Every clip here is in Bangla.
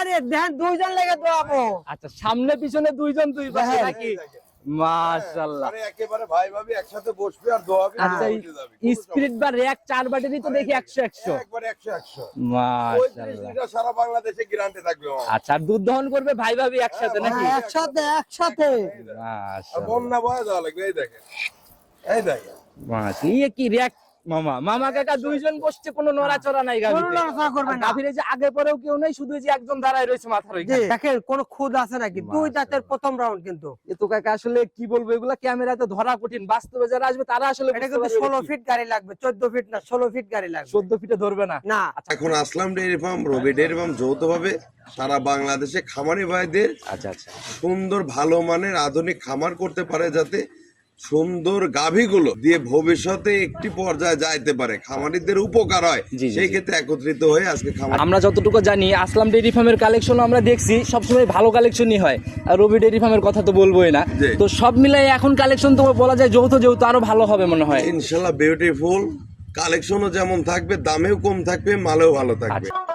আরে দেখেন দুইজন লেগে দোয়াবো। আচ্ছা সামনে পিছনে দুইজন দুই পাশে নাকি? মাশাআল্লাহ। মানে একেবারে ভাই ভাবি একসাথে বসবে আর দোয়াবে। আচ্ছা স্পিরিট বা র‍্যাক চার ব্যাটারি তো দেখি 100 100 একবারে 100 100 মাশাআল্লাহ। এটা সারা বাংলাদেশে গ্যারান্টি থাকবে। আচ্ছা আর দুধ দহন করবে ভাই ভাবি একসাথে নাকি? একসাথে একসাথে। মাশাআল্লাহ। বন্যা বয় দেওয়া লাগবে। এই দেখেন, এই দেখেন মাশাআল্লাহ। ইয়ে কি র‍্যাক মামা কাকা দুইজন বসছে, কোনো নড়াচড়া নাই গাবিতে। কোনো নড়াচড়া করবে না। গাবিরে যে আগে পরেও কেউ নাই, শুধু যে একজন দাঁড়ায় রয়েছে মাথার ওইখানে। দেখেন কোন খুদ আছে নাকি? দুই দাঁতের প্রথম রাউন্ড কিন্তু। এ তো কাকা আসলে কি বলবো, এগুলা ক্যামেরাতে ধরা কঠিন, বাস্তবে যারা আসবে তারা আসলে এটা কিন্তু 16 ফিট গাড়ি লাগবে, 14 ফিট না 16 ফিট গাড়ি লাগবে। 14 ফিটে ধরবে না। না এখন আসলাম ডেইরি ফার্ম, রবি ডেইরি ফার্ম যৌথভাবে সারা বাংলাদেশে খামারি ভাইদের আচ্ছা আচ্ছা সুন্দর ভালো মানের আধুনিক খামার করতে পারে, যাতে সুন্দর গাভীগুলো দিয়ে ভবিষ্যতে একটি পর্যায়ে যাইতে পারে, খামারিদের উপকার হয়। জি, জি, সেই জি। ক্ষেত্রে একত্রিত হয়ে আজকে খামার। আমরা যতটুকু জানি আসলাম ডেইরি ফার্মের কালেকশন আমরা দেখছি সবসময় ভালো কালেকশনই হয়, আর রবি ডেইরি ফার্মের কথা তো বলবোই না। জি। তো সব মিলাই এখন কালেকশন তো বলা যায় যৌথ আরো ভালো হবে মনে হয়। ইনশাল্লাহ বিউটিফুল কালেকশনও যেমন থাকবে, দামেও কম থাকবে, মালেও ভালো থাকবে। আচ্ছা।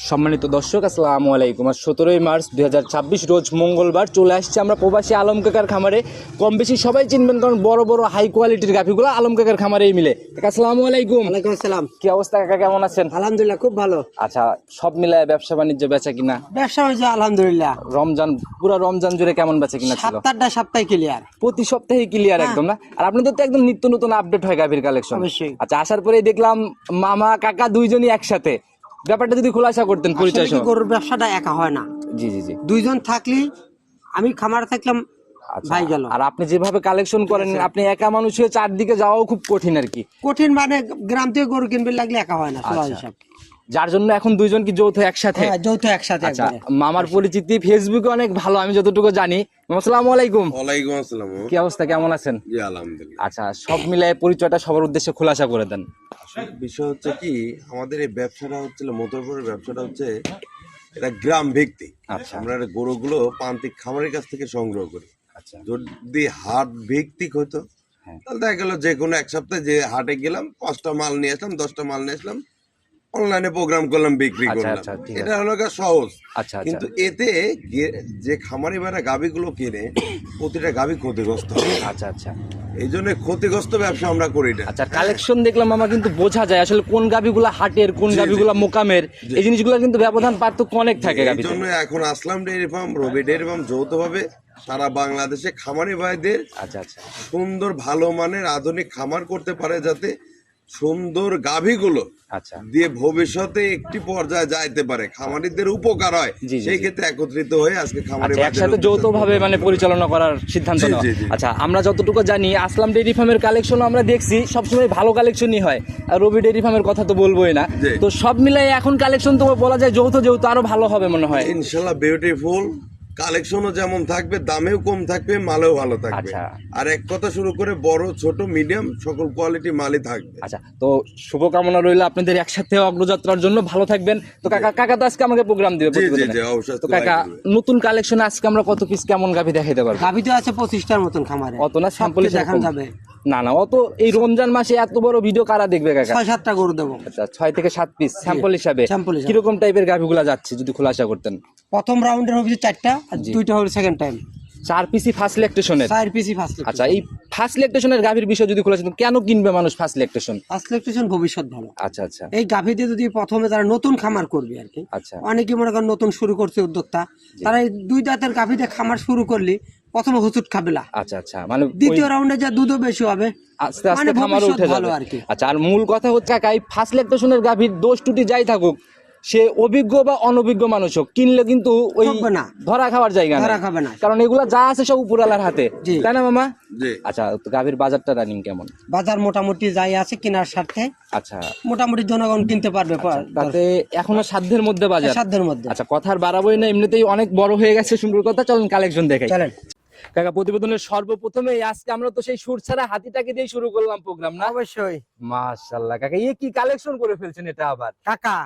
সম্মানিত দর্শক আসসালামু আলাইকুম। আজ 17 মার্চ 2026 রোজ মঙ্গলবার চলে আসছে আমরা প্রবাসী আলম কাকার খামারে। কম বেশি সবাই চিনবেন, কারণ বড় বড় হাই কোয়ালিটির গাভীগুলো আলম কাকার খামারেই মিলে। কাকা আসসালামু আলাইকুম। ওয়ালাইকুম আসসালাম। কি অবস্থা কাকা, কেমন আছেন? আলহামদুলিল্লাহ খুব ভালো। আচ্ছা সব মিলায় ব্যবসা বাণিজ্য বেচা কিনা ব্যবসা হয়েছে আলহামদুলিল্লাহ। রমজান পুরো রমজান জুড়ে কেমন বেচা কিনা ছিল? 7-8টা সপ্তাহে ক্লিয়ার। প্রতি সপ্তাহে ক্লিয়ার একদম না? আর আপনাদের তো একদম নিত্য নতুন আপডেট হয় গাভীর কালেকশন। অবশ্যই। আচ্ছা আসার পরেই দেখলাম মামা কাকা দুইজনই একসাথে, ব্যাপারটা যদি খোলাসা করতেন পরিচয় আসলে কি সহ। গরুর ব্যবসাটা একা হয় না, জি জি জি। দুইজন থাকলে আমি খামারে থাকলাম আচ্ছা, ভাই গেল। আর আপনি যেভাবে কালেকশন করেন, আপনি একা মানুষ হয়ে চারদিকে যাওয়াও খুব কঠিন আর কি। কঠিন মানে গ্রাম থেকে গরু কিনবে লাগলে একা হয় না, সোজা আচ্ছা। হিসাব। যার জন্য এখন দুইজন কি যৌথ একসাথে? হ্যাঁ যৌথ একসাথে আচ্ছা একবারে। মামার পরিচিতি ফেসবুকে অনেক ভালো, আমি যতটুকু জানি। আসসালামু আলাইকুম। ওয়ালাইকুম আসসালাম। কি অবস্থা, কেমন আছেন? জি আলহামদুলিল্লাহ। আচ্ছা সব মিলায় পরিচয়টা সবার উদ্দেশ্যে খোলাসা করে দেন। বিষয় হচ্ছে কি, আমাদের এই ব্যবসাটা হচ্ছিল মতরপুরের ব্যবসাটা হচ্ছে এটা গ্রাম ভিত্তিক। আচ্ছা। আমরা এই গরুগুলো প্রান্তিক খামারের কাছ থেকে সংগ্রহ করি। আচ্ছা যদি হাট ভিত্তিক হতো হ্যাঁ। তাহলে দেখা গেল যে কোনো এক সপ্তাহে যে হাটে গেলাম, 5টা মাল নিয়ে আসলাম, 10টা মাল নিয়ে আসলাম, অনলাইনে প্রোগ্রাম করলাম, বিক্রি আচ্ছা, করলাম। আচ্ছা, ঠিক আছে। এটা হলো গিয়ে সহজ। আচ্ছা আচ্ছা কিন্তু এতে যে খামারি ভাইরা গাভীগুলো কিনে, প্রতিটা গাভী ক্ষতিগ্রস্ত হয়। আচ্ছা আচ্ছা এই জন্য ক্ষতিগ্রস্ত ব্যবসা আমরা করি না। আচ্ছা কালেকশন দেখলাম মামা, কিন্তু বোঝা যায় আসলে কোন গাভীগুলা হাটের, কোন গাভীগুলা মোকামের। এই জিনিসগুলো কিন্তু ব্যবধান পার্থক্য অনেক থাকে এই গাভীতে। জন্য এখন আসলাম ডেইরি ফার্ম, রবি ডেইরি ফার্ম যৌথভাবে সারা বাংলাদেশে খামারি ভাইদের আচ্ছা আচ্ছা সুন্দর ভালো মানের আধুনিক খামার করতে পারে, যাতে সুন্দর গাভীগুলো আচ্ছা দিয়ে ভবিষ্যতে একটি পর্যায়ে যাইতে পারে, খামারিদের উপকার হয়। জি, জি, সেই জি। ক্ষেত্রে একত্রিত হয়ে আজকে খামারি আচ্ছা ভাইদের একসাথে উদ্দেশ্যে যৌথভাবে মানে পরিচালনা করার সিদ্ধান্ত জি, নেওয়া। জি, জি। আচ্ছা আমরা যতটুকু জানি আসলাম ডেইরি ফার্মের কালেকশন আমরা দেখছি সবসময় ভালো কালেকশনই হয়, আর রবি ডেইরি ফার্মের কথা তো বলবোই না। জি। তো সব মিলাই এখন কালেকশন তো বলা যায় যৌথ আরো ভালো হবে মনে হয়। ইনশাল্লাহ বিউটিফুল কালেকশনও যেমন থাকবে, দামেও কম থাকবে, মালেও ভালো থাকবে। আচ্ছা। আর এক কথা শুরু করে বড় ছোট মিডিয়াম সকল কোয়ালিটি মালই থাকবে। আচ্ছা তো শুভকামনা রইল আপনাদের একসাথে অগ্রযাত্রার জন্য, ভালো থাকবেন। তো কাকা তো আজকে আমাকে প্রোগ্রাম দিবে জি জি প্রতিবেদনে। জি অবশ্যই। তো কাকা নতুন কালেকশনে আজকে আমরা কত পিস কেমন গাভী দেখাইতে পারবো? গাভী তো আছে 25টার মতন খামারে। অত না, স্যাম্পল সবকে দেখানো যাবে। না না অত, এই রমজান মাসে এত বড় ভিডিও কারা দেখবে কাকা? 6-7টা গরু দেবো। আচ্ছা 6 থেকে 7 পিস স্যাম্পল হিসাবে। স্যাম্পল হিসাবে। কিরকম টাইপের গাভীগুলা যাচ্ছে যদি খোলাসা করতেন? প্রথম রাউন্ডের হবে 4টা আর 2টা হলো সেকেন্ড টাইম। 4 পিসি ফার্স্ট ল্যাকটেশনের। 4 পিসি ফার্স্ট লেকটেশন। আচ্ছা এই ফার্স্ট ল্যাকটেশনের গাভীর বিষয় যদি খোলাসা করতেন, কেন কিনবে মানুষ ফার্স্ট ল্যাকটেশন? ফার্স্ট লেকটেশন ভবিষ্যৎ ভালো। আচ্ছা আচ্ছা এই গাভী দিয়ে যদি প্রথমে তারা নতুন খামার করবে আর কি, আচ্ছা অনেকে মনে করেন নতুন শুরু করছে উদ্যোক্তা, তারা এই 2 দাঁতের গাভী দিয়ে খামার শুরু করলে প্রথমে হুচুট খাবে না, আচ্ছা আচ্ছা মানে দ্বিতীয় রাউন্ডে যা দুধও বেশি হবে, আস্তে আস্তে মানে খামার ভবিষ্যৎ উঠে ভালো যাবে আর কি। আচ্ছা আর মূল কথা হচ্ছে কাকা, এই ফার্স্ট ল্যাকটেশনের গাভীর দোষ ত্রুটি যাই থাকুক, সে অভিজ্ঞ বা অনভিজ্ঞ মানুষ হোক, কিনলে কিন্তু ওই ঠকবে না। ধরা খাওয়ার জায়গা ধরা নেই। খাবে না। কারণ এগুলা যা আছে সব উপরালার হাতে, জি। তাই না মামা? জি। আচ্ছা তো গাভীর বাজারটা রানিং কেমন? বাজার মোটামুটি যাই আছে কেনার স্বার্থে, আচ্ছা মোটামুটি জনগণ কিনতে পারবে তাতে এখনো সাধ্যের মধ্যে বাজার। সাধ্যের মধ্যে। আচ্ছা কথার বাড়াবোই না, এমনিতেই অনেক বড় হয়ে গেছে সুন্দর কথা, চলেন কালেকশন দেখাই। চলেন। কাকা প্রতিবেদনের সর্বপ্রথমে আজকে আমরা তো সেই সুর ছাড়া হাতিটাকে দিয়ে শুরু করলাম প্রোগ্রাম না? অবশ্যই। মাশাআল্লাহ কাকা, কি কালেকশন করে ফেলছেন এটা আবার? কাকা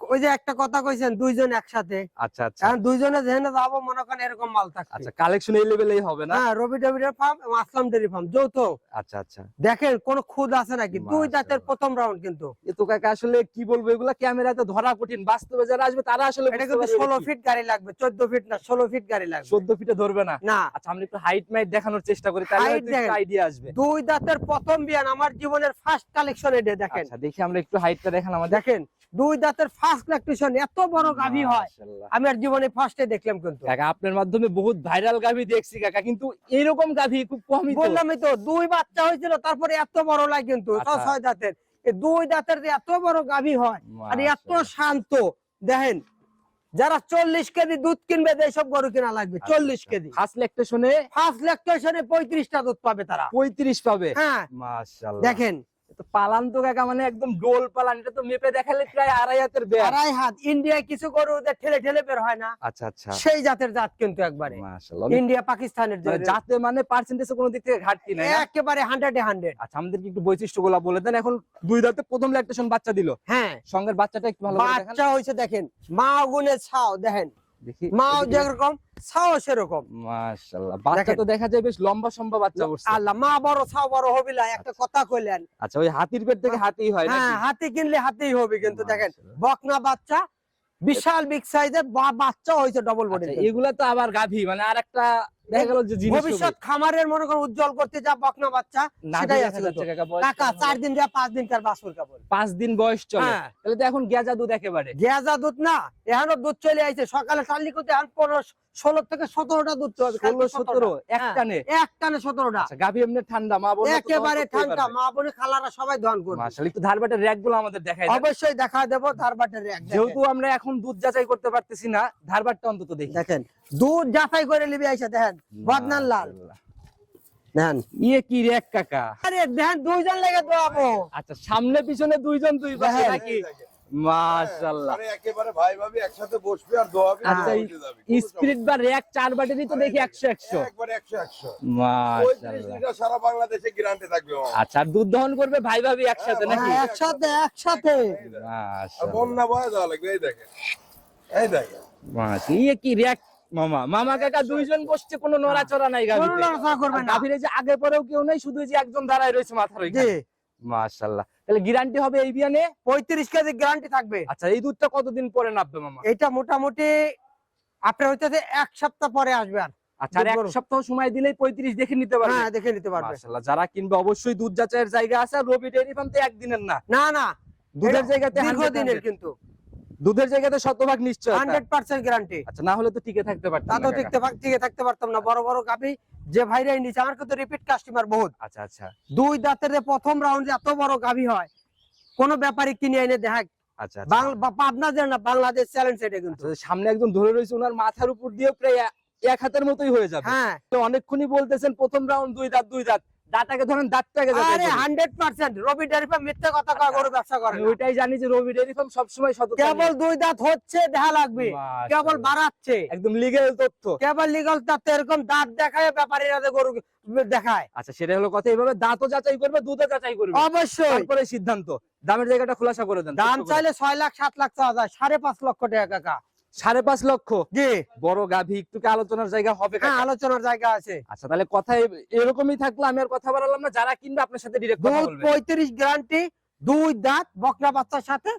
ওই যে একটা কথা কইছেন, দুইজন একসাথে, আচ্ছা আচ্ছা এখন দুইজনে যেখানে যাবো মনে করেন এরকম মাল থাকছে। আচ্ছা, কালেকশন এই লেভেলেই হবে না? হ্যাঁ, রবি ডেভিডের ফার্ম এবং আসলাম ডেরি ফার্ম যৌথ। আচ্ছা আচ্ছা, দেখেন কোন খুদ আছে নাকি? দুই দাঁতের প্রথম রাউন্ড কিন্তু। এ তো কাকা আসলে কি বলবো, এগুলা ক্যামেরাতে ধরা কঠিন, বাস্তবে যারা আসবে তারা আসলে এটা কিন্তু 16 ফিট গাড়ি লাগবে, 14 ফিট না 16 ফিট গাড়ি লাগবে। 14 ফিটে ধরবে না? না। আচ্ছা, আমরা একটু হাইট মাইট দেখানোর চেষ্টা করি, তাহলে Height হয়তো একটু দেখেন। আইডিয়া আসবে। দুই দাঁতের প্রথম বিয়ান, আমার জীবনের ফার্স্ট কালেকশন এটা। দেখেন আচ্ছা, দেখি আমরা একটু হাইটটা দেখান আমাদের। দেখেন দুই দাঁতের ফার্স্ট কালেকশন, এত বড় গাভী হয় মাশাআল্লাহ। আমি আর জীবনে ফার্স্টে দেখলাম কিন্তু। কাকা আপনার মাধ্যমে বহুত ভাইরাল গাভী দেখছি কাকা, কিন্তু এরকম গাভী খুব কমই তো। বললামই তো, দুই বাচ্চা হয়েছিল তারপরে এত বড় লাগে কিন্তু। আচ্ছা। 6 দাঁতের এই দুই দাঁতের যে এত বড় গাভী হয় আর এত শান্ত। দেখেন যারা 40 কেজি দুধ কিনবে এইসব গরু কিনা লাগবে। 40 কেজি ফার্স্ট ল্যাকটেশনে ফার্স্ট ল্যাকটেশনে 35টা দুধ পাবে তারা। 35 পাবে? হ্যাঁ মাশাআল্লাহ। দেখেন এ তো পালান তো কাকা, মানে একদম ডোল পালান, এটা তো মেপে দেখালে প্রায় 2.5 হাতের বের। 2.5 হাত। ইন্ডিয়ায় কিছু গরু ওদের ঠেলে ঠেলে বের হয় না, আচ্ছা আচ্ছা, সেই জাতের জাত কিন্তু একবারে। মাশাআল্লাহ। ইন্ডিয়া পাকিস্তানের যে মানে জাতে মানে পার্সেন্টেজে কোনো দিক থেকে ঘাটতি নাই না? একেবারে 100-এ 100। আচ্ছা, আমাদেরকে একটু বৈশিষ্ট্যগুলো বলে দেন। এখন দুই দাঁতে প্রথম ল্যাকটেশন বাচ্চা দিল, হ্যাঁ সঙ্গের বাচ্চাটা একটু ভালো করে দেখান। বাচ্চা হয়েছে দেখেন, মা গুনে ছাও দেখেন, দেখি মাও যেরকম ছাও সেরকম। মাশাআল্লাহ, বাচ্চা দেখেন। তো দেখা যায় বেশ লম্বা সম্বা বাচ্চা করছে। আল্লাহ, মা বড় ছাও বড় হবিলা, একটা কথা কইলেন। আচ্ছা, ওই হাতির পেট থেকে হাতি হয় নাকি? হ্যাঁ, হাতি কিনলে হাতিই হবে কিন্তু। দেখেন মাশাআল্লাহ। বকনা বাচ্চা, বিশাল বিগ সাইজের বাচ্চা হয়েছে ডবল বডি। আচ্ছা, এগুলা তো আবার গাভী, মানে আরেকটা দেখা গেল যে জিনিস ভবিষ্যৎ খামারের মনে করো উজ্জ্বল করতে যা বকনা বাচ্চা সেটাই আছে কিন্তু। কাকা 4 দিন যা 5 দিন কার বাছুর কেবল 5 দিন বয়স চলে, হ্যাঁ। তাহলে তো এখন গেজা দুধ একেবারে। গেজা দুধ না, এখনো দুধ চলে আইছে। সকালে টানলি করতে এখন 16 থেকে 17টা দুধ চলে। 16-17 এক টানে? এক টানে 17টা। আচ্ছা, গাভী এমনি ঠান্ডা, মা বোন একেবারে ঠান্ডা, মা বোনে খালারা সবাই দহন করবে। মাশাআল্লাহ। একটু ধারবাটের র্যাক গুলো আমাদের দেখাই দেন। অবশ্যই দেখা দেবো ধারবাটের এক। যেহেতু আমরা এখন দুধ যাচাই করতে পারতেছি না, ধারবাটটা অন্তত দেখি। দেখেন দুধ যাচাই করে নিবি আইসা। দেখেন বদনান লাল দেখেন। কি র্যাক কাকা? আরে দেখেন দুইজন লেগে দোয়াবো। আচ্ছা, সামনে পিছনে দুইজন দুই পাশে দেখেন। নাকি? মাশাআল্লাহ। আরে একেবারে ভাই ভাবি একসাথে বসবে আর দোয়াবে। আচ্ছা, স্পিরিট বা র্যাক 4 বাটেরই তো দেখি 100-100। একবারে 100-100 মাশাআল্লাহ। 35 লিটার সারা বাংলাদেশে গ্যারান্টি থাকবে মামা। আচ্ছা, আর দুধ দহন করবে ভাই ভাবি একসাথে নাকি? হ্যাঁ, একসাথে একসাথে। আর মাশাআল্লাহ। বন্যা বয় দেওয়া লাগবে। এই দেখেন, এই দেখেন। মাশাআল্লাহ। কি র্যাক মামা কাকা, দুইজন বসছে, কোনো নড়াচড়া নাই গাভীতে। কোনো নড়াচড়া করবে না। গাভীর এই যে আগে পরেও কেউ নাই, শুধু এই যে একজন দাঁড়ায় রয়েছে মাথার ওইখানে। জি, মাশাআল্লাহ। তাহলে গ্যারান্টি হবে এই বিয়ানে? 35 কেজি গ্যারান্টি থাকবে। আচ্ছা, এই দুধটা কতদিন পরে নামবে মামা? এটা মোটামুটি আপনার হইতেছে 1 সপ্তাহ পরে আসবে। আর আচ্ছা, আর 1 সপ্তাহ সময় দিলেই 35 দেখে নিতে পারবে? হ্যাঁ, দেখে নিতে পারবে। মাশাআল্লাহ। যারা কিনবে অবশ্যই দুধ যাচাইয়ের জায়গা আছে। আর রবি ডেইরি ফার্ম তো একদিনের না, না না, দুধের এটা জায়গাতে দীর্ঘদিনের কিন্তু দুধের জায়গাতে শতভাগ নিশ্চয়। 100% গ্যারান্টি। আচ্ছা, না হলে তো টিকে থাকতে তা পারতাম তো না কাকা। টিকে থাকতে পারতাম না। বড় বড় গাভী যে ভাইরাই নিচে, আমার কিন্তু রিপিট কাস্টমার বহুত। আচ্ছা আচ্ছা দুই দাঁতের যে প্রথম রাউন্ডে এত বড় গাভী হয়, কোন ব্যাপারী কিনে এনে দেখাক। আচ্ছা আচ্ছা। পাবনা যে না, বাংলাদেশ চ্যালেঞ্জ এটা কিন্তু। আচ্ছা, সামনে একজন ধরে রয়েছে, ওনার মাথার উপর দিয়ে প্রায় এক হাতের মতোই হয়ে যাবে। হ্যাঁ, তো অনেকক্ষণই বলতেছেন প্রথম রাউন্ড দুই দাঁত, দাঁতাকে ধরেন, দাঁতটাকে যাচাই আরে করুন। 100% রবি ডেয়ারি ফার্ম মিথ্যা কথা কয়, গরু ব্যবসা করে আমি না। ওইটাই জানি যে রবি ডেইরি ফার্ম সবসময় সততা কেবল নিয়ে। দুই দাঁত হচ্ছে দেখা লাগবে, মাশাআল্লাহ। কেবল বাড়াচ্ছে। একদম লিগ্যাল তথ্য। কেবল লিগাল তথ্য, এরকম দাঁত দেখায় ব্যাপারীরা যে গরু দেখায়। আচ্ছা, সেটা হলো কথা। এইভাবে দাঁতও যাচাই করবে, দুধও যাচাই করবে, অবশ্যই। তারপরে সিদ্ধান্ত। দামের জায়গাটা খোলাসা করে দেন। দাম চাইলে 6 লাখ 7 লাখ চাওয়া যায়, 5.5 লক্ষ টাকা কাকা। 5.5 লক্ষ? জি, বড় গাভী, একটু কি আলোচনার জায়গা হবে হ্যাঁ, কাকা? আলোচনার জায়গা আছে। আচ্ছা, তাহলে কথা এরকমই থাকলো। আমি আর কথা বাড়ালাম না, যারা কিনবে আপনার সাথে ডিরেক্ট কথা দুধ বলবে। 35 গ্যারান্টি, দুই দাঁত, বকনা বাচ্চার সাথে,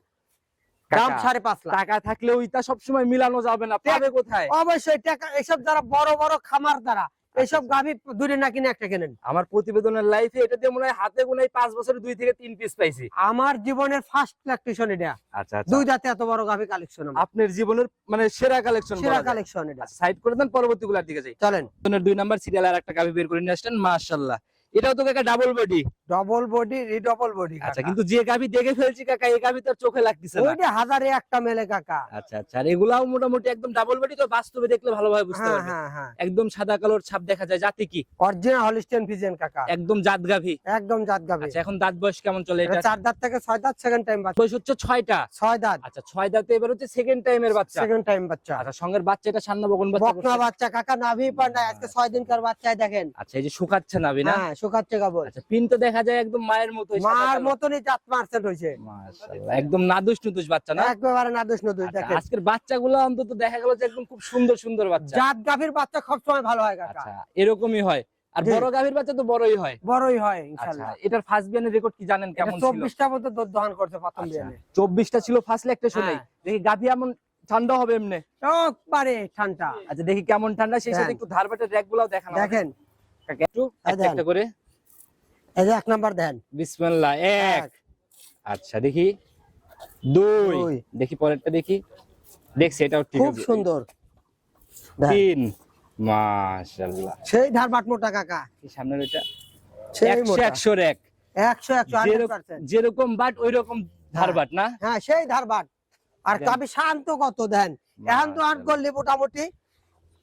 দাম কাকা, 5.5 লাখ। টাকা থাকলে ওইটা সবসময় মিলানো যাবে না, পাবে কোথায়? অবশ্যই টাকা। এসব যারা বড় বড় খামার দ্বারা এইসব গাভী দূরে না কিনে একটা কেনেন। আমার প্রতিবেদনের লাইফে এটা দিয়ে মনে হয় হাতে গোনাই 5 বছরে 2 থেকে 3 পিস পাইছি। আমার জীবনের ফার্স্ট ল্যাকটেশন এটা। আচ্ছা আচ্ছা। দুই দাঁতে এত বড় গাভী কালেকশন, আপনার জীবনের মানে সেরা কালেকশন। সেরা কালেকশন এটা। সাইড করে দেন, পরবর্তী গুলার দিকে যাই। চলেন। 2 নাম্বার সিরিয়াল আর একটা গাভী বের করে নিয়ে আসছেন। মাশাআল্লাহ, এটাও তো কাকা ডাবল বডি। ডবল বডি, রিডবল বডি। আচ্ছা, কিন্তু যে গাভী দেখে ফেলছি কাকা, এই গাভী তো আর চোখে লাগতেছে না। ওইটা হাজারে একটা মেলে কাকা। আচ্ছা আচ্ছা, আর এগুলাও মোটামুটি একদম ডাবল বডি, তো বাস্তবে দেখলে ভালোভাবে বুঝতে হ্যাঁ পারবে। হ্যাঁ হ্যাঁ, একদম সাদা কালোর ছাপ দেখা যায়। জাতি কি? অরিজিনাল হলিস্টিয়ান ফ্রিজিয়ান কাকা, একদম জাত গাভী। একদম জাত গাভী। আচ্ছা, এখন দাঁত বয়স কেমন চলে এটা এটা? 4 দাঁত থেকে 6 দাঁত, সেকেন্ড টাইম বাচ্চা। বয়স হচ্ছে 6টা। 6 দাঁত, আচ্ছা, 6 দাঁতে এবার হচ্ছে সেকেন্ড টাইমের বাচ্চা। সেকেন্ড টাইম বাচ্চা। আচ্ছা, সঙ্গের বাচ্চা এটা সান্না বকন বাচ্চা বকনা করছে। বাচ্চা কাকা, নাভি পান্ডা আজকে 6 দিনকার বাচ্চায় দেখেন। আচ্ছা, এই যে শুকাচ্ছে নাভি না? হ্যাঁ, শুকাচ্ছে গাবল। আচ্ছা, পিন তো দেখা যায় একদম মায়ের মতো। মার মতনই জাত মার্সেন্ট হইছে। মাশাআল্লাহ, একদম নাদুস নুদুস বাচ্চা না? একেবারে নাদুস নদুস। আচ্ছা, দেখেন আজকের বাচ্চাগুলো অন্তত দেখা গেল যে একদম খুব সুন্দর সুন্দর বাচ্চা। জাত গাভীর বাচ্চা সব সময় ভালো হয় কাকা। আচ্ছা, এরকমই হয়। আর জি। বড় গাভীর বাচ্চা তো বড়ই হয়। বড়ই হয় আচ্ছা, ইনশাআল্লাহ। এটার ফার্স্ট বিয়ানের রেকর্ড কি জানেন কেমন ছিল? 24টা মতো দুধ দহন করছে প্রথম আচ্ছা, বিয়ানে। 24টা ছিল ফার্স্ট লেগটা শুনেই। হ্যাঁ। দেখি গাভী এমন ঠান্ডা হবে এমনি। একবারে ঠান্ডা। আচ্ছা, দেখি কেমন ঠান্ডা, সেই সাথে দেন। একটু ধারবাটের র‍্যাকগুলোও দেখানো হবে। দেখেন কাকা, একটু একটা দেন। একটা করে। এই যে 1 নাম্বার দেন। বিসমিল্লাহ, 1। এক। আচ্ছা, দেখি 2। দুই। দেখি পরেরটা, দেখি। দেখছি, এটাও ঠিক খুব আছে। সুন্দর। দেন। 3। মাশাআল্লাহ, সেই ধারবাট মোটা কাকা, এই সামনের ওইটা সেই 100 মোটা। 100 এক। 100 100%। যেরকম বাট ওই রকম ধারবাট না? হ্যাঁ, সেই ধারবাট। আর দেন। গাভী শান্ত কত দেন। এখন তো আট করলে মোটামুটি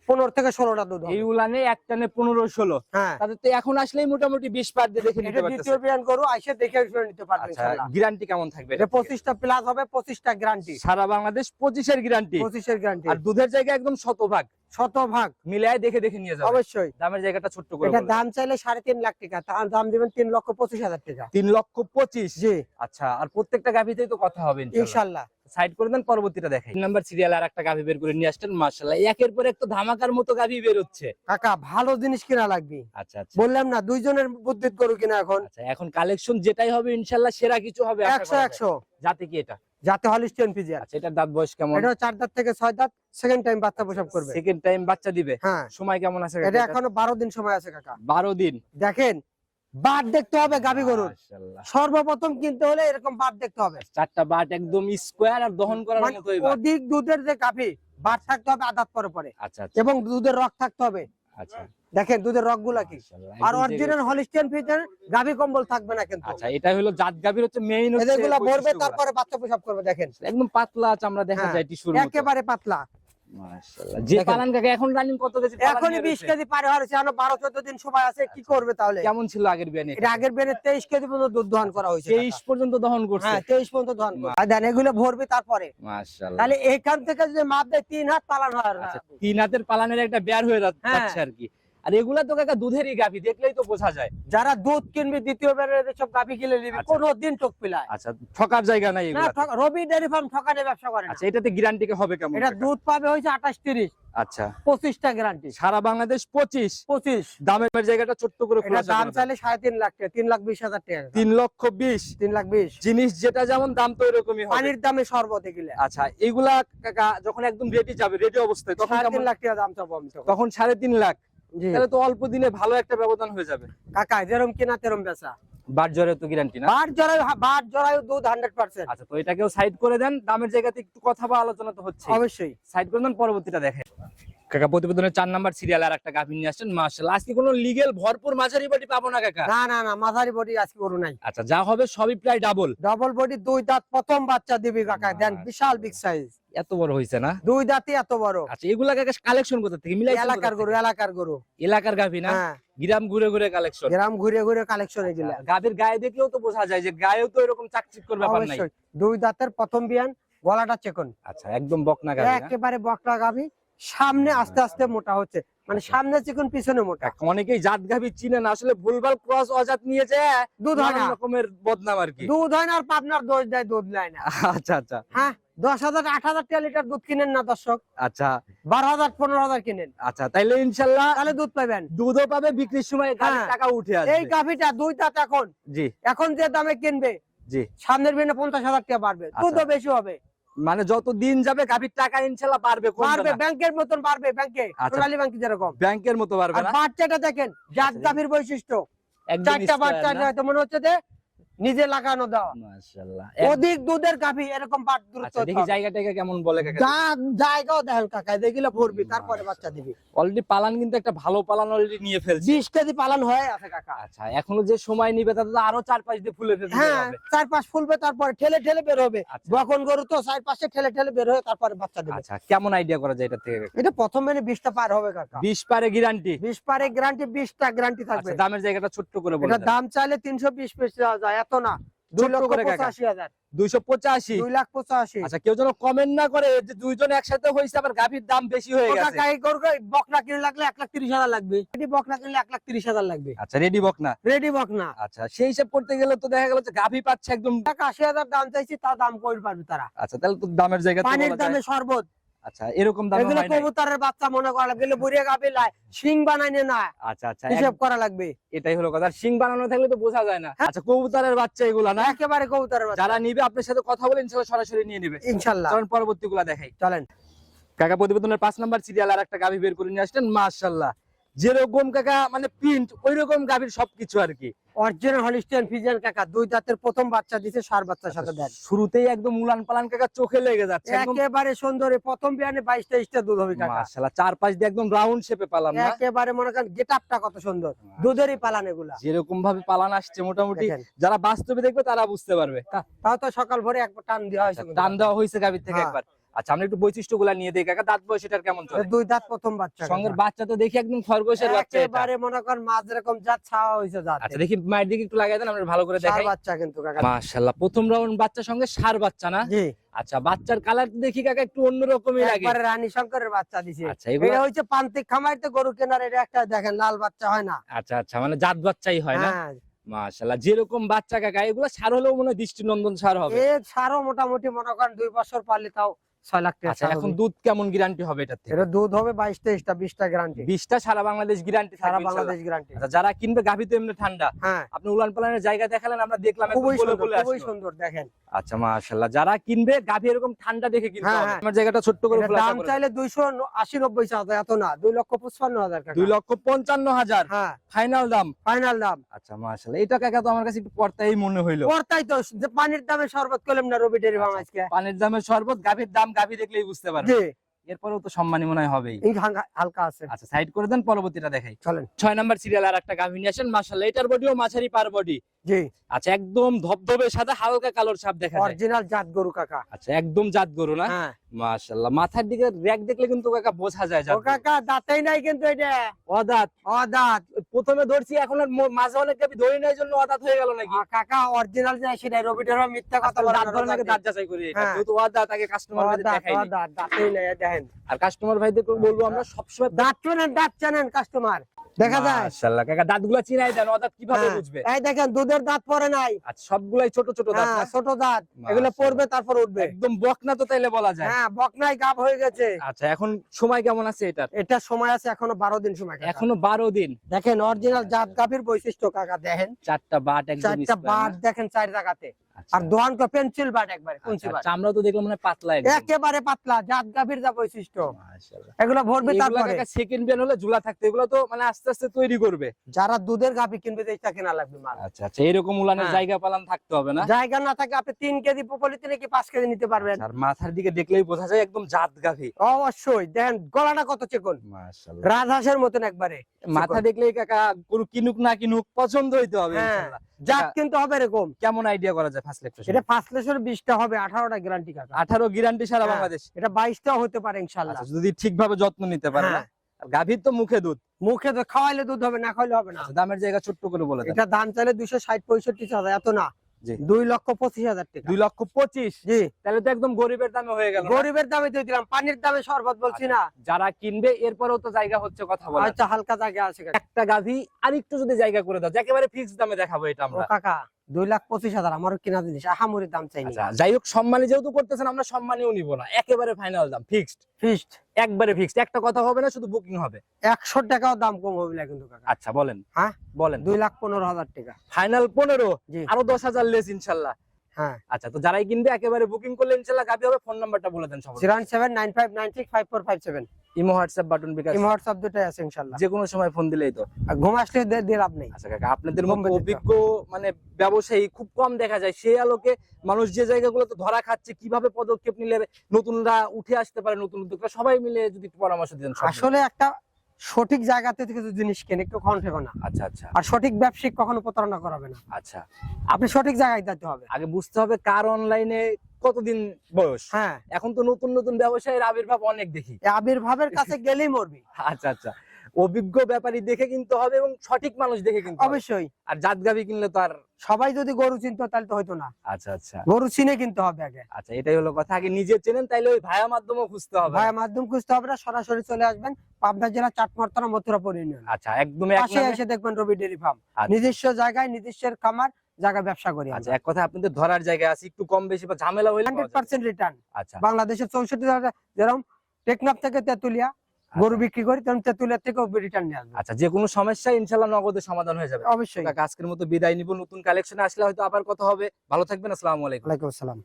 15 থেকে 16টা দুধ হবে। এই উলানে এক টানে 15 16। হ্যাঁ, তাদের তো এখন আসলেই মোটামুটি 20 পার দিয়ে দেখে নিতে এটা পারতেছে। দ্বিতীয় বিয়ান গরু আইসে দেখে শুনে নিতে পারবেন আচ্ছা, ইনশাআল্লাহ। গ্যারান্টি কেমন থাকবে এটা 25টা প্লাস হবে, 25টা গ্যারান্টি। সারা বাংলাদেশ 25 এর গ্যারান্টি। 25 এর গ্যারান্টি। আর দুধের জায়গা একদম শতভাগ শতভাগ মিলায় দেখে দেখে নিয়ে যাবে। অবশ্যই। দামের জায়গাটা ছোট্ট করে এটা বলবেন। দাম চাইলে 3.5 লাখ টাকা, তার দাম দিবেন 3,25,000 টাকা। 3,25,000। জি আচ্ছা, আর প্রত্যেকটা গাভীতেই তো কথা হবে ইনশাআল্লাহ। ইনশাআল্লাহ। সাইড করে দেন, পরবর্তীটা দেখাই। 3 নাম্বার সিরিয়ালে আরেকটা গাভী বের করে নিয়ে আসছেন। মাশাআল্লাহ, একের পর এক তো ধামাকার মতো গাভী বের হচ্ছে। কাকা ভালো জিনিস কিনা লাগবে। আচ্ছা আচ্ছা বললাম না দুইজনের বুদ্ধিত গরু কিনা এখন। আচ্ছা, এখন কালেকশন যেটাই হবে ইনশাআল্লাহ সেরা কিছু হবে। 100 যাতে কি এটা? যাতে হলিস্টিয়ান ফ্রিজিয়ান। আচ্ছা, এটার দাঁত বয়স কেমন? এটা 4 দাঁত থেকে 6 দাঁত, সেকেন্ড টাইম বাচ্চা প্রসব করবে। সেকেন্ড টাইম বাচ্চা দিবে। হ্যাঁ, সময় কেমন আছে? এটা এখনো 12 দিন সময় আছে কাকা। 12 দিন। দেখেন বাট দেখতে হবে গাভী গরুর। মাশাআল্লাহ, সর্বপ্রথম কিনতে হলে এরকম বাট দেখতে হবে। 4টা বাট একদম স্কয়ার আর দহন করার মানে মতোই বাট। অধিক দুধের যে গাভী, বাট থাকতে হবে আদাত পরে পরে, আচ্ছা আচ্ছা এবং দুধের রক থাকতে হবে। আচ্ছা। দেখেন দুধের রক গুলা কি। মাশাআল্লাহ, আর একদম অরিজিনাল হলিস্টিয়ান ফ্রিজিয়ান গাভী কম্বল থাকবে না কিন্তু। আচ্ছা, এটা হলো জাত গাভীর হচ্ছে মেইন হচ্ছে এগুলা ভরবে বৈশিষ্ট্যগুলা। তারপরে বাচ্চা প্রসব করবে। দেখেন একদম পাতলা চামড়া দেখা হ্যাঁ, যায় টিস্যুর মতো। একেবারে পাতলা। মাশাআল্লাহ, যে দেখেন। পালান কাকা এখন রানিং কত কেজি? পালান এখনই নিয়ে 20 রয়েছে? কেজি পার হয়েছে, এখনো 12-14 দিন সময় আছে, কি করবে তাহলে? কেমন ছিল আগের বিয়ানে? এটা আগের বেনে 23 কেজি পর্যন্ত দুধ দহন করা হয়েছে। 23 পর্যন্ত দহন করছে। হ্যাঁ, 23 পর্যন্ত দহন করছে। আর দেন এগুলো ভরবে তারপরে। মাশাআল্লাহ, তাহলে এখান থেকে যদি মাপ দেয় 3 হাত পালান হয়। আচ্ছা, 3 হাতের পালানের একটা বের হয়ে হ্যাঁ। যাচ্ছে আর কি। আর এগুলা তো কাকা দুধেরই গাভী, দেখলেই তো বোঝা যায়। যারা দুধ কিনবে দ্বিতীয়বারে সব গাভী কিনে নিবে, আচ্ছা। কোনোদিন ঠক পিলায় আচ্ছা, ঠকার জায়গা নাই না। এগুলা। রবি ডেয়ারি ফার্ম ঠকানে ব্যবসা করে না। আচ্ছা, এটাতে গ্যারান্টি হবে কেমন? এটা কাকা? দুধ পাবে হইছে 28-30, আচ্ছা, 25টা গ্যারান্টি। সারা বাংলাদেশ 25। 25 দামের জায়গাটা ছোট্ট করে এটা খোলাসা দাম করে দেন। চাইলে 3.5 লাখ টাকা, 3,20,000 টাকা। 3,20,000। 3,20,000 জিনিস যেটা যেমন দাম তো এরকমই হবে। পানির দামে শরবত এগুলা। আচ্ছা, এগুলা কাকা যখন একদম রেডি যাবে, রেডি অবস্থায়, তখন 3.5 কেমন? লাখ টাকা দাম চাবো আমি তখন। তখন 3.5 লাখ। জি তাহলে তো অল্প দিনে ভালো একটা ব্যবধান হয়ে যাবে। কাকা, যেরকম কিনা তেরম বেচা। বাট জ্বরে তো গ্যারান্টি না? বাট জরায়ু দুধ 100%। আচ্ছা, তো এটাকেও সাইড করে দেন। দামের জায়গাতে একটু কথা বা আলোচনা তো হচ্ছে। অবশ্যই। সাইড করে দেন, পরবর্তীটা দেখেন। কাকা, প্রতিবেদনের 4 নাম্বার সিরিয়ালে আর একটা গাভী নিয়ে আসছেন। মাশাআল্লাহ, আজকে কোনো লিগেল ভরপুর মাঝারি বডি পাবো না কাকা? না না না, মাঝারি বডি আজকে গরু নাই। আচ্ছা, যা হবে সবই প্রায় ডাবল। ডবল বডি, 2 দাঁত, প্রথম বাচ্চা দিবি কাকা। দেন বিশাল বিগ সাইজ, এত বড় হইছে না? 2 দাঁতই এত বড়। আচ্ছা, এগুলা কাকা কালেকশন কোথা থেকে মিলাইছেন? এলাকার গরু, এলাকার গরু। এলাকার গাভী না? হ্যাঁ, গ্রাম ঘুরে ঘুরে কালেকশন। গ্রাম ঘুরে ঘুরে কালেকশন এগুলা। গাভীর গায়ে দেখলেও তো বোঝা যায় যে গায়েও তো এরকম চাকচিক্যর ব্যাপার নাই। অবশ্যই 2 দাঁতের প্রথম বিয়ান, গলাটা চেকন, আচ্ছা, একদম বকনা গাভী না? একেবারে বকরা গাভী। সামনে আস্তে আস্তে মোটা হচ্ছে, মানে সামনে চিকন পিছনে মোটা। অনেকেই জাত গাভী চিনে না, আসলে ভুলভাল ক্রস অজাত নিয়ে যায় দুধ হয় না, নানান রকমের বদনাম আর কি। দুধ হয় না, আর পাবনার দোষ দেয়, দুধ নেয় না। আচ্ছা আচ্ছা হ্যাঁ, 10,000 8,000 টাকা লিটার দুধ কিনেন না দর্শক, আচ্ছা 12,000 15,000 কিনেন, আচ্ছা, তাইলে ইনশাআল্লাহ তাহলে দুধ পাবেন। দুধও পাবে, বিক্রির সময় গাভীর হ্যাঁ। টাকা উঠে এই আসবে। গাভীটা 2 দাঁত এখন, জি এখন যে দামে কিনবে জি, সামনের বিনে 50,000 টাকা বাড়বে, দুধও বেশি হবে। মানে যত দিন যাবে গাভীর টাকা ইনশাআল্লাহ বাড়বে, বাড়বে, ব্যাংকের মতন বাড়বে, ব্যাংকে আচ্ছা। সোনালী ব্যাংকে যেরকম। ব্যাংকের মতো বাড়বে আর না? বাচ্চাটা দেখেন, জাত গাভীর বৈশিষ্ট্য, একদম 4টা square বাচ্চা না? হয়তো মনে হচ্ছে যে নিজে লাগানো দেওয়া। মাশাআল্লাহ। অধিক দুধের গাভী এরকম বাট দ্রুত আচ্ছা দেখি জায়গাটা কেমন বলে কাকা। জায়গাও দেখেন কাকা, দেখিলে ভরবি তারপরে বাচ্চা দিবি। অলরেডি পালান কিন্তু একটা ভালো পালান অলরেডি নিয়ে ফেলছে। 20 কেজি পালন হয়ে আছে কাকা। আচ্ছা এখনো যে সময় নিবে তাতে তো আরো 4-5 দিয়ে ফুলে ফেলতে হ্যাঁ হবে। 4-5 ফুলবে, তারপরে ঠেলে ঠেলে বের হবে। আচ্ছা। বকন গরু তো 4-5 ঠেলে ঠেলে বের হয়ে তারপরে বাচ্চা দেবে। আচ্ছা কেমন আইডিয়া করা যায় এটা থেকে? এটা প্রথম মানে 20টা পার হবে কাকা। 20 পারে গ্যারান্টি। 20 পারে গ্যারান্টি, 20টা গ্যারান্টি থাকবে। আচ্ছা দামের জায়গাটা ছোট্ট করে বলে এটা দেন। দাম চাইলে 320 পিস দেওয়া যায়, এত না। ছোট্ট করে কাকা। 2,85,000। 285। 2,85,000। আচ্ছা কেউ যেন কমেন্ট না করে যে দুইজন একসাথে হইছে আবার গাভীর দাম বেশি হয়ে গেছে। কাকা এই গরু বকনা কিনে লাগলে 1,30,000 লাগবে। এটি বকনা কিনলে 1,30,000 লাগবে। আচ্ছা রেডি বকনা। রেডি বকনা। আচ্ছা সেই হিসাব করতে গেলে তো দেখা গেল যে গাভী পাচ্ছে একদম। 80,000 দাম চাইছি, তা দাম কই পারবে তারা। আচ্ছা তাহলে তো দামের জায়গা তো পানির বলা যায়। দামে শরবত। আচ্ছা এরকম দাম এগুলো হয় না। কবুতরের বাচ্চা মনে করা লাগবে, বুড়িয়া গাভী লাই শিং বানাইনে না, আচ্ছা আচ্ছা হিসাব করা লাগবে। এটাই হলো কথা। শিং বানানো থাকলে তো বোঝা যায় না। আচ্ছা কবুতরের বাচ্চা এগুলা না? একেবারে কবুতরের বাচ্চা। যারা নিবে আপনার সাথে কথা বলে ইনশাআল্লাহ সরাসরি নিয়ে নেবে ইনশাআল্লাহ। চলুন পরবর্তীগুলা দেখাই। চলেন কাকা প্রতিবেদনের 5 নাম্বার সিরিয়াল আর একটা গাভী বের করে নিয়ে আসলেন। মাশাআল্লাহ যেরকম কাকা মানে প্রিন্ট ওইরকম গাভীর সবকিছু আর কি। অরিজিনাল হলিস্টিয়ান ফ্রিজিয়ান কাকা, 2 দাঁতের প্রথম বাচ্চা দিছে, সার বাচ্চার সাথে দেন। শুরুতেই একদম উলান পালান কাকা চোখে লেগে যাচ্ছে একদম। একেবারে সুন্দর, প্রথম বিয়ানে 22-23টা দুধ হবে কাকা। মাশাআল্লাহ 4-5 দিয়ে একদম রাউন্ড শেপে পালান না? একেবারে মনে করেন গেটআপটা কত সুন্দর, দুধেরই পালান এগুলা। যেরকম ভাবে পালান আসছে মোটামুটি দেখেন। যারা বাস্তবে দেখবে তারা বুঝতে পারবে। তাও তো সকাল ভোরে এক টান দেওয়া হয়েছে। টান দেওয়া হয়েছে গাভীর থেকে হ্যাঁ। একবার। আচ্ছা আমরা একটু বৈশিষ্ট্যগুলা নিয়ে দেই কাকা। দাঁত বয়স এটার কেমন চলে? 2 দাঁত প্রথম বাচ্চা। সঙ্গের বাচ্চা তো দেখি একদম খরগোশের বাচ্চা এটা। একেবারে মনে করেন মাছ এরকম জাত ছাওয়া হয়েছে জাত। আচ্ছা দেখি মায়ের দিকে একটু লাগাই দেন আমরা ভালো করে সার দেখাই। বাচ্চা কিন্তু কাকা। মাশাআল্লাহ প্রথম রাউন্ড বাচ্চার সঙ্গে সার বাচ্চা না? জি। আচ্ছা বাচ্চার কালার দেখি কাকা একটু অন্যরকমই লাগে। একবারে রানী শঙ্করের বাচ্চা দিছে। আচ্ছা এগুলো এটা হচ্ছে প্রান্তিক খামারিতে গরু কেনার, এটা একটা দেখেন লাল বাচ্চা হয় না। আচ্ছা আচ্ছা মানে জাত বাচ্চাই হয় না? হ্যাঁ। মাশাআল্লাহ যেরকম বাচ্চা কাকা এগুলো সার হলেও মনে হয় দৃষ্টিনন্দন সার হবে। এ সারও মোটামুটি মনে করেন 2 বছর পারলে তাও 6 লাখ টাকা। আচ্ছা এখন দুধ কেমন গ্যারান্টি হবে এটা থেকে? এটা দুধ হবে 22-23টা, 20টা গ্যারান্টি। 20টা সারা বাংলাদেশ গ্যারান্টি সারা থাকবে বাংলাদেশ ইনশাআল্লাহ। গ্যারান্টি। আচ্ছা যারা কিনবে গাভী তো এমনি ঠান্ডা। হ্যাঁ আপনি উলান পালানের জায়গা দেখালেন আমরা দেখলাম একদম খুবই বলে সুন্দর, বলে খুবই আসলো। সুন্দর দেখেন। আচ্ছা মাশাআল্লাহ যারা কিনবে গাভী এরকম ঠান্ডা দেখে কিনতে হ্যাঁ, হবে। হ্যাঁ। আমার জায়গাটা ছোট্ট করে এটার খোলাসা দাম করে চাইলে 280-90 এত না, 2,55,000 টাকা। 2,55,000 হ্যাঁ ফাইনাল দাম। ফাইনাল দাম। আচ্ছা মাশাআল্লাহ এটা কাকা তো আমার কাছে একটু পড়তাই মনে হইলো। পড়তাই তো যে পানির দামে শরবত করলাম না রবি ডেরি ফার্ম আজকে। পানির দামের শরবত গাভীর দাম গাভী দেখলেই বুঝতে পারবে। জি এরপরেও তো সম্মানী মনে হয় হবেই। এই হালকা আছে। আচ্ছা সাইড করে দেন পরবর্তীটা দেখাই। চলেন। 6 নাম্বার সিরিয়াল আর একটা গাভী নিয়ে আসেন। মাশাআল্লাহ এটার বডিও মাঝারি পার বডি। জি আচ্ছা একদম ধবধবে সাদা হালকা কালোর ছাপ দেখা যায়। অরিজিনাল জাত গরু কাকা। আচ্ছা একদম জাত গরু না? হ্যাঁ মাশাআল্লাহ মাথার দিকে র‍্যাক দেখলে কিন্তু কাকা বোঝা যায় ও জাত গরু। কাকা দাঁতেই নাই কিন্তু এটা অদাঁত। অদাঁত। প্রথমে ধরছি এখন আর মাঝে অনেক গাভী ধরি নাই জন্য অদাঁত হয়ে গেল নাকি? কাকা অরিজিনাল যে সেটা রবি ডেরি ফার্ম মিথ্যা কথা বলে দাঁত ধরে নাকি দাঁত যাচাই করি এটা। হ্যাঁ। যেহেতু অদাঁত আগে কাস্টমার ভাইদের দেখাই নি। অদাঁত দাঁতেই নাই দেখেন। আর কাস্টমার ভাইদের বলবো আমরা সবসময় দাঁত চানেন কাস্টমার দেখা যায়। মাশাআল্লাহ কাকা দাঁতগুলো চিনাই দেন অদাঁত কিভাবে হ্যাঁ, বুঝবে? এই দেখেন দুধের দাঁত পরে নাই। আচ্ছা সবগুলাই ছোট ছোট দাঁত হ্যাঁ না? ছোট দাঁত, এগুলো পড়বে তারপর উঠবে। একদম বকনা তো তাইলে বলা যায়। হ্যাঁ বকনাই গাব হয়ে গেছে। আচ্ছা এখন সময় কেমন আছে এটার? এটা সময় আছে এখনো 12 দিন সময় কাকা। এখনো 12 দিন। দেখেন অরিজিনাল জাত গাভীর বৈশিষ্ট্য কাকা দেখেন। 4টা বাট একদম 4টা বাট দেখেন 4 জায়গাতে। আর দোয়ান কো পেন্সিল বাট একবারে কুঞ্চি বাট। চামড়া তো দেখলাম মনে হয় পাতলা একদম। একেবারে পাতলা জাত গাভীর যা বৈশিষ্ট্য। মাশাআল্লাহ এগুলো ভরবে এগুলা তারপরে। কাকা সেকেন্ড বিয়ান হলে ঝুলা থাকতে এগুলো তো মানে আস্তে আস্তে তৈরি করবে। যারা দুধের গাভী কিনবে এইটা কেনা লাগবে মাল। আচ্ছা আচ্ছা এরকম উলানের হ্যাঁ। জায়গা পালান থাকতে হবে না? জায়গা না থাকে আপনি 3 কেজি পলিথিনে কি 5 কেজি নিতে পারবেন। আর মাথার দিকে দেখলেই বোঝা যায় একদম জাত গাভী। অবশ্যই দেখেন গলাটা কত চিকন, মাশাআল্লাহ রাজহাঁসের মতন একবারে। মাথা দেখলেই কাকা গরু কিনুক না কিনুক পছন্দ হইতে হবে হ্যাঁ, ইনশাআল্লাহ। জাত কিন্তু হবে এরকম। কেমন আইডিয়া করা যায় ফার্স্ট লেকচার? এটা 5 লিটার 20টা হবে, 18টা গ্যারান্টি কাকা। 18 গ্যারান্টি সারা হ্যাঁ, বাংলাদেশ। এটা 22টাও হতে পারে ইনশাআল্লাহ। আচ্ছা যদি ঠিকভাবে যত্ন নিতে পারে না। হ্যাঁ। আর গাভীর তো মুখে দুধ। মুখে তো খাওয়াইলে দুধ হবে, না খাওয়াইলে হবে না। আচ্ছা দামের জায়গা ছোট্ট করে বলে দেন। এটা দাম চাইলে 260-65,000 এত না, জি 2,25,000 টাকা। 2,25,000 জি তাহলে তো একদম গরিবের দামে হয়ে গেল না? গরিবের দামে দিয়ে দিলাম, পানির দামে শরবত বলছি না। যারা কিনবে এরপরেও তো জায়গা হচ্ছে কথা বলা। আচ্ছা হালকা জায়গা আছে কাকা। একটা গাভী আরেকটু যদি জায়গা করে দাও একেবারে ফিক্স দামে দেখাবো এটা ও আমরা। কাকা 2,25,000 আমারও কিনা জিনিস, আহামরি দাম চাইনি। আচ্ছা যাই হোক সম্মানী যেহেতু করতেছেন আমরা সম্মানীও নিব না, একেবারে ফাইনাল দাম ফিক্সড। ফিক্সড একবারে ফিক্সড, একটা কথা হবে না, শুধু বুকিং হবে। 100 টাকাও দাম কম হবে না কিন্তু কাকা। আচ্ছা বলেন। হ্যাঁ বলেন 2,15,000 টাকা। ফাইনাল 15, জি আরো 10,000 লেস ইনশাআল্লাহ। হ্যাঁ আচ্ছা তো যারাই কিনবে একেবারে বুকিং করলে ইনশাআল্লাহ গাভী হবে। ফোন নাম্বারটা বলে দেন সবাই। 01795965457। ইমো হোয়াটসঅ্যাপ বাটন বিকাশ ইমো হোয়াটসঅ্যাপ দুটাই আছে ইনশাআল্লাহ। যে কোনো সময় ফোন দিলেই তো। আর ঘুম আসলে দিয়ে লাভ নেই। আচ্ছা কাকা, আপনাদের মতো ব্যতীত। অভিজ্ঞ মানে ব্যবসায়ী খুব কম দেখা যায়, সেই আলোকে মানুষ যে জায়গাগুলোতে ধরা খাচ্ছে কিভাবে পদক্ষেপ নিলে নতুনরা উঠে আসতে পারে, নতুন উদ্যোক্তা সবাই মিলে যদি একটু পরামর্শ দেন। আসলে একটা সঠিক জায়গাতে থেকে যদি জিনিস কেনে একটু কম ঠেকো না। আচ্ছা আচ্ছা আর সঠিক ব্যবসায়িক কখনো প্রতারণা করাবে না। আচ্ছা, আপনি সঠিক জায়গায় দিতে হবে। আগে বুঝতে হবে কার অনলাইনে কতদিন বয়স। হ্যাঁ, এখন তো নতুন নতুন ব্যবসায়ীর আবির্ভাব অনেক দেখি। এই আবির্ভাবের কাছে গেলেই মরবি। আচ্ছা আচ্ছা, অভিজ্ঞ ব্যাপারী দেখে কিনতে হবে এবং সঠিক মানুষ দেখে কিনতে হবে। অবশ্যই। আর জাত গাভী কিনলে তো আর। সবাই যদি গরু চিনতো তাহলে তো হয়তো না। আচ্ছা আচ্ছা গরু চিনে কিনতে হবে আগে। আচ্ছা, এটাই হলো কথা। আগে নিজে চেনেন, তাইলে ওই ভায়া মাধ্যমে খুঁজতে হবে। ভাইয়া মাধ্যম খুঁজতে হবে না, সরাসরি চলে আসবেন পাবনা জেলা চাটমারতলা মথুরাপুর ইউনিয়ন। আচ্ছা, একদম পাশে এসে দেখবেন রবি ডেইরি ফার্ম। আচ্ছা। নিজস্ব জায়গায় নিজস্ব খামার জায়গা ব্যবসা করি। আচ্ছা, এক কথা আপনাদের ধরার জায়গা আছে, একটু কম বেশি বা ঝামেলা হইলে পাওয়া যাবে। 100% রিটার্ন। আচ্ছা বাংলাদেশের 64 জায়গা, যেরকম টেকনাফ থেকে তেতুলিয়া গরু বিক্রি করি, তেমন তেতুলিয়া থেকে রিটার্ন নিয়ে আসবে। আচ্ছা, যে কোনো সমস্যা ইনশাআল্লাহ নগদে সমাধান হয়ে যাবে। অবশ্যই। কাকা, আজকের মতো বিদায় নিব, নতুন কালেকশন আসলে হয়তো আবার কথা হবে। ভালো থাকবেন, আসসালামু আলাইকুম। ওয়ালাইকুম আসসালাম।